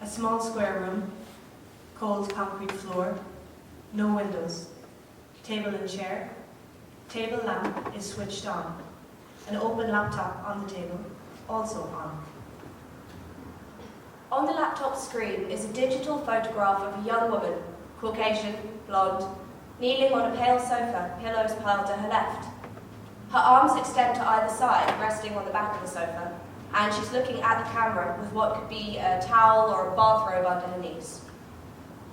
A small square room, cold concrete floor, no windows, table and chair. Table lamp is switched on. An open laptop on the table, also on. On the laptop screen is a digital photograph of a young woman, Caucasian, blonde, kneeling on a pale sofa, pillows piled to her left. Her arms extend to either side, resting on the back of the sofa, and she's looking at the camera with what could be a towel or a bathrobe under her knees.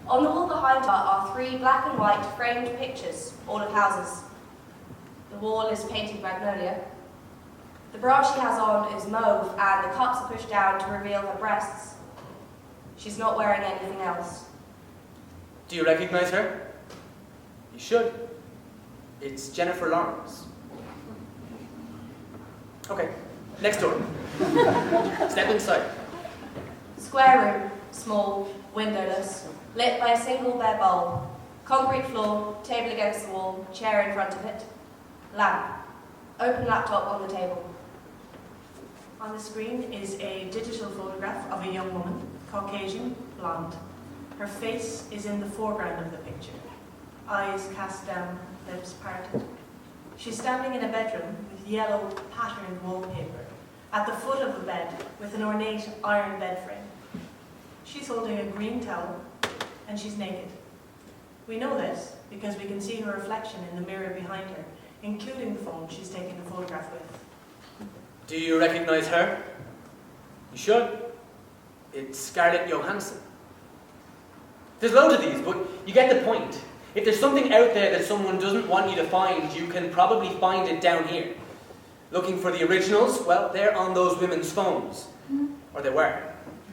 On the wall behind her are 3 black and white framed pictures, all of houses. The wall is painted magnolia. The bra she has on is mauve, and the cups are pushed down to reveal her breasts. She's not wearing anything else. Do you recognize her? You should. It's Jennifer Lawrence. Okay, next door. Step inside. Square room, small, windowless, lit by a single bare bulb. Concrete floor, table against the wall, chair in front of it. Lamp. Open laptop on the table. On the screen is a digital photograph of a young woman, Caucasian, blonde. Her face is in the foreground of the picture. Eyes cast down, lips parted. She's standing in a bedroom with yellow patterned wallpaper, at the foot of the bed with an ornate iron bed frame. She's holding a green towel and she's naked. We know this because we can see her reflection in the mirror behind her, including the phone she's taking the photograph with. Do you recognize her? You should. It's Scarlett Johansson. There's loads of these, but you get the point. If there's something out there that someone doesn't want you to find, you can probably find it down here. Looking for the originals? Well, they're on those women's phones. Or they were.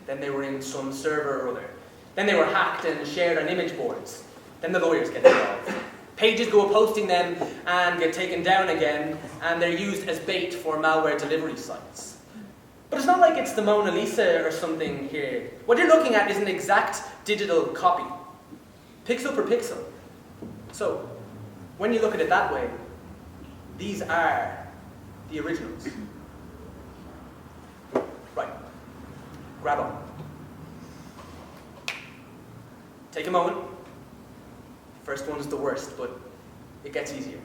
Then they were in some server or other. Then they were hacked and shared on image boards. Then the lawyers get involved. Pages go posting them and get taken down again, and they're used as bait for malware delivery sites. But it's not like it's the Mona Lisa or something here. What you're looking at is an exact digital copy. Pixel per pixel. So, when you look at it that way, these are the originals. Right. Grab on. Take a moment. First one's the worst, but it gets easier.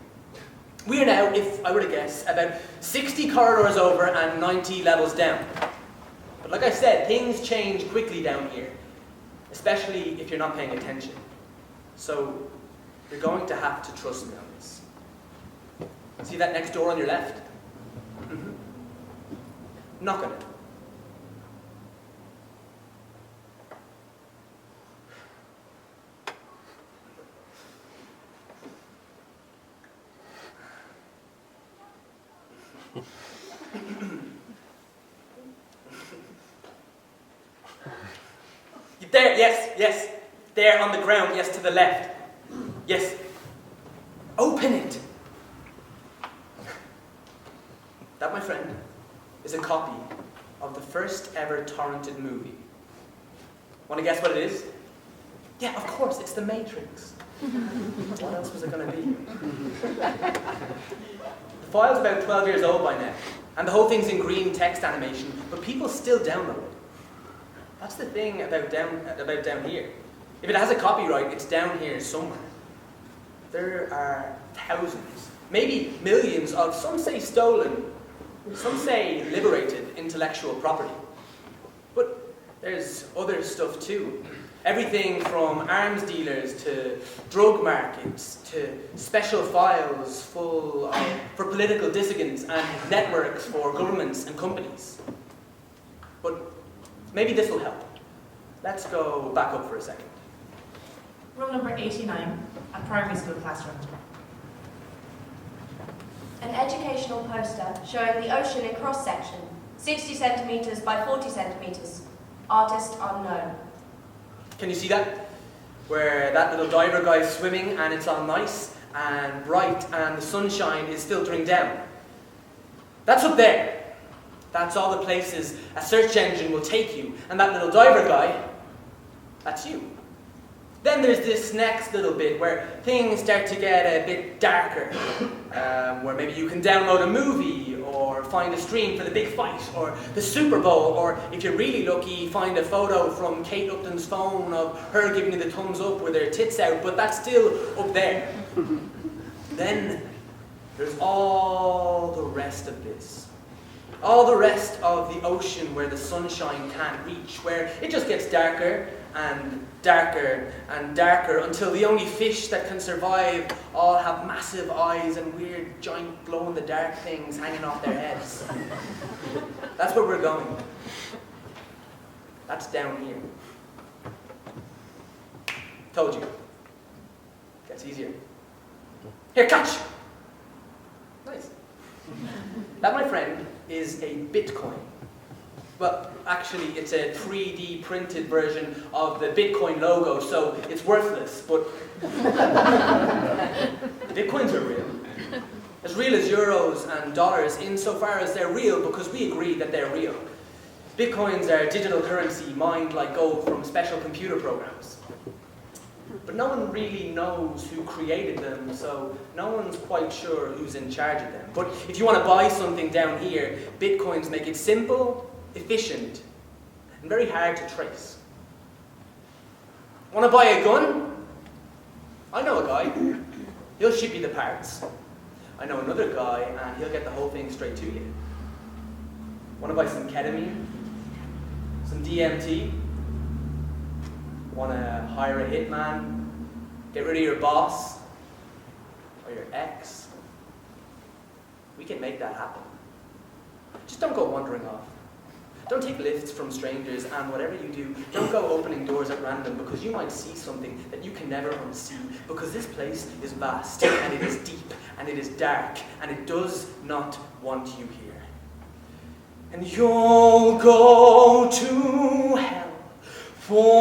We are now, if I were to guess, about 60 corridors over and 90 levels down. But like I said, things change quickly down here, especially if you're not paying attention. So, you're going to have to trust me on this. See that next door on your left? Knock on it. There, yes. There on the ground, yes, to the left. Yes. Open it. That, my friend, is a copy of the first ever torrented movie. Want to guess what it is? Yeah, of course, it's The Matrix. What else was it going to be? The file's about 12 years old by now, and the whole thing's in green text animation, but people still download it. That's the thing about down here. If it has a copyright, it's down here somewhere. There are thousands, maybe millions of, some say stolen, some say liberated intellectual property. But there's other stuff too. Everything from arms dealers to drug markets to special files for political dissidents and networks for governments and companies. But maybe this will help. Let's go back up for a second. Room number 89, a primary school classroom. An educational poster showing the ocean in cross-section, 60 centimetres by 40 centimetres. Artist unknown. Can you see that? Where that little diver guy's swimming and it's all nice and bright and the sunshine is filtering down. That's up there. That's all the places a search engine will take you. And that little diver guy, that's you. Then there's this next little bit where things start to get a bit darker, where maybe you can download a movie or or find a stream for the big fight, or the Super Bowl, or if you're really lucky, find a photo from Kate Upton's phone of her giving you the thumbs up with her tits out, but that's still up there. Then there's all the rest of this. All the rest of the ocean where the sunshine can't reach, where it just gets darker and darker and darker until the only fish that can survive all have massive eyes and weird giant glow-in-the-dark things hanging off their heads. That's where we're going. That's down here. Told you. Gets easier. Here, catch! Nice. That, my friend, is a Bitcoin. Well, actually, it's a 3D printed version of the Bitcoin logo, so it's worthless, but Bitcoins are real. As real as euros and dollars, insofar as they're real because we agree that they're real. Bitcoins are digital currency mined like gold from special computer programs. But no one really knows who created them, so no one's quite sure who's in charge of them. But if you want to buy something down here, Bitcoins make it simple, efficient, and very hard to trace. Want to buy a gun? I know a guy. He'll ship you the parts. I know another guy, and he'll get the whole thing straight to you. Want to buy some ketamine? Some DMT? Want to hire a hitman? Get rid of your boss? Or your ex? We can make that happen. Just don't go wandering off. Don't take lifts from strangers, and whatever you do, don't go opening doors at random, because you might see something that you can never unsee, because this place is vast, and it is deep, and it is dark, and it does not want you here. And you'll go to hell for